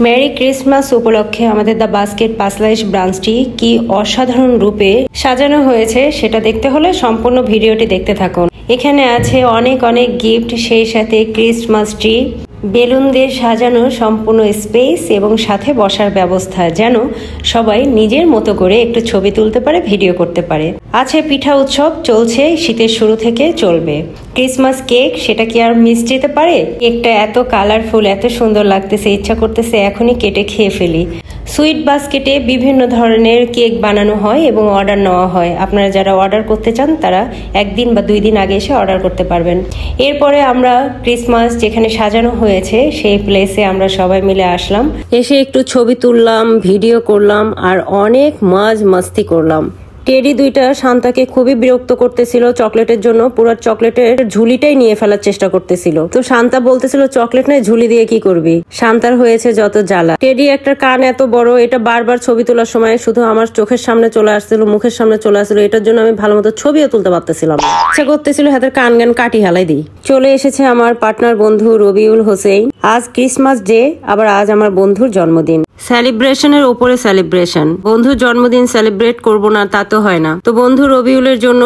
Merry Christmas উপলক্ষে আমাদের the basket পাসলাইশ ব্রাঞ্চটি কি অসাধারণ রূপে সাজানো হয়েছে সেটা দেখতে হলে সম্পূর্ণ ভিডিওটি দেখতে থাকুন। এখানে আছে অনেক অনেক গিফট, সেই সাথে ক্রিসমাস ট্রি, বেলুন দিয়ে সাজানো সম্পূর্ণ স্পেস এবং সাথে বসার ব্যবস্থা, যেন সবাই নিজের মতো করে একটু ছবি তুলতে পারে, ভিডিও করতে পারে। আছে পিঠা উৎসব চলছে, শীতের শুরু থেকে চলবে। ক্রিসমাস কেক, সেটা কি আর মিস যেতে পারে? কেকটা এত কালারফুল, এত সুন্দর লাগতেছে, ইচ্ছা করতেছে এখনই কেটে খেয়ে ফেলি। সুইট বাস্কেটে বিভিন্ন ধরনের কেক বানানো হয় এবং অর্ডার নেওয়া হয়। আপনারা যারা অর্ডার করতে চান তারা একদিন বা 2 দিন আগে এসে অর্ডার করতে পারবেন। এরপরে আমরা ক্রিসমাস যেখানে সাজানো হয়েছে সেই প্লেসে আমরা সবাই মিলে আসলাম, এসে একটু ছবি তুললাম, ভিডিও করলাম আর অনেক মজ মাস্তি করলাম। টেডি দুইটা শান্তাকে খুবই বিরক্ত করতেছিল চকলেটের জন্য, পুরো চকলেটের ঝুলিটাই নিয়ে ফেলার চেষ্টা করতেছিল। তো শান্তা বলতেছিল চকলেট নাই, ঝুলি দিয়ে কি করবি? শান্তার হয়েছে যত জ্বালা। টেডি একটা কান এত বড়, এটা বারবার ছবি তোলার সময় শুধু আমার চোখের সামনে চলে আসছিল, মুখের সামনে চলে আসছিল, এটার জন্য আমি ভালো মতো ছবিও তুলতে পারতেছিলাম। ইচ্ছা করতেছিল হাতের কান গান কাটি হালাই দিই। চলে এসেছে আমার পার্টনার বন্ধু রবিউল হোসেন। আজ ক্রিসমাস ডে, আবার আজ আমার বন্ধুর জন্মদিন। সেলিব্রেশনের উপরে সেলিব্রেশন। বন্ধুর জন্মদিন সেলিব্রেট করবো না তা তো হয় না। তো বন্ধু রবিউলের জন্য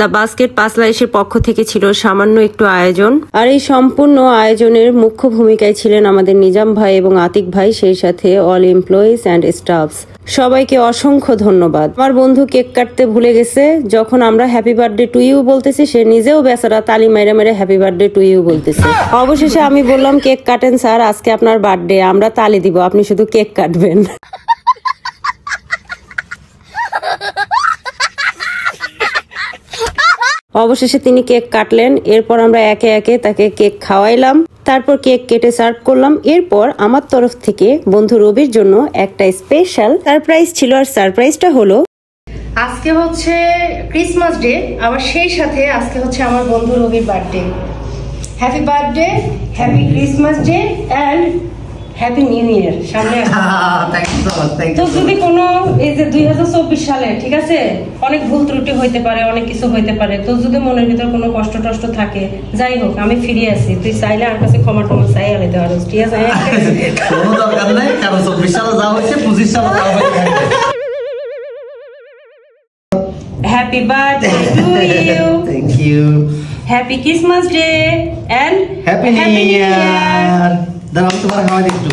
দ্য বাস্কেট পাসলাইশের পক্ষ থেকে ছিল সামান্য একটু আয়োজন, আর এই সম্পূর্ণ আয়োজনের মুখ্য ভূমিকায় ছিলেন আমাদের নিজাম ভাই এবং আতিক ভাই, সেই সাথে অল এমপ্লয়িজ অ্যান্ড স্টাফস। সবাইকে অসংখ্য ধন্যবাদ। আমার বন্ধু কেক কাটতে ভুলে গেছে, যখন আমরা হ্যাপি বার্থডে টু ইউ বলতেছি সে নিজেও বেচারা তালি মেরে মেরে হ্যাপি বার্থডে টু ইউ বলতেছে। অবশেষে আমি বললাম কেক কাটেন স্যার, আজকে আপনার বার্থডে, আমরা তালি দিব, আপনি শুধু কেক কাটবেন। অবশেষে তিনি কেক কাটলেন। এরপর আমরা একে একে তাকে কেক খাওয়াইলাম, তারপর কেক কেটে সার্ভ করলাম। এরপর আমার তরফ থেকে বন্ধু রবির জন্য একটা স্পেশাল সারপ্রাইজ ছিল, আর সারপ্রাইজটা হলো আজকে হচ্ছে ক্রিসমাস ডে, আবার সেই সাথে আজকে হচ্ছে আমার বন্ধু রবির birthday. Happy birthday, happy Christmas day and happy new ইয়ার সামনে। তো যদি কোনো এই যে 2024 সালে, ঠিক আছে, অনেক ভুল ত্রুটি হইতে পারে, অনেক কিছু হইতে পারে, তো যদি মনের ভিতর কোনো কষ্ট টষ্ট থাকে, যাই হোক আমি ফিরে আসি, তুই চাইলে আর কাছে ক্ষমা টমা চাই আলাইতে পারো, ঠিক আছে? কোনো দরকার নাই, কারণ 24 সালে যা হয়েছে 25 সালে যা হয়েছে। Happy birthday to you, thank you, happy Christmas day and happy new year. দাঁড়াও তোমার খাওয়া একটু।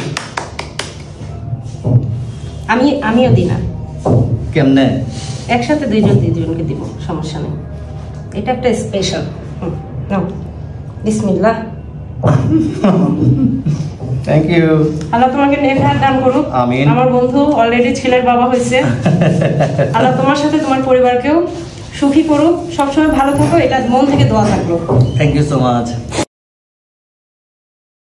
আমিও দিই না। কেমনে? একসাথে দুইজনকে দিব, সমস্যা নেই, এটা একটা স্পেশাল। নাও, বিসমিল্লাহ। Thank you. আল্লাহ তোমাকে নেক হায়াত দান করুক। আমিন। আমার বন্ধু অলরেডি ছেলের বাবা হয়েছে, আল্লাহ তোমার সাথে তোমার পরিবারকেও সুখী করুক, সবসময় ভালো থাকো, এটা মন থেকে দোয়া থাকলো। Thank you so much.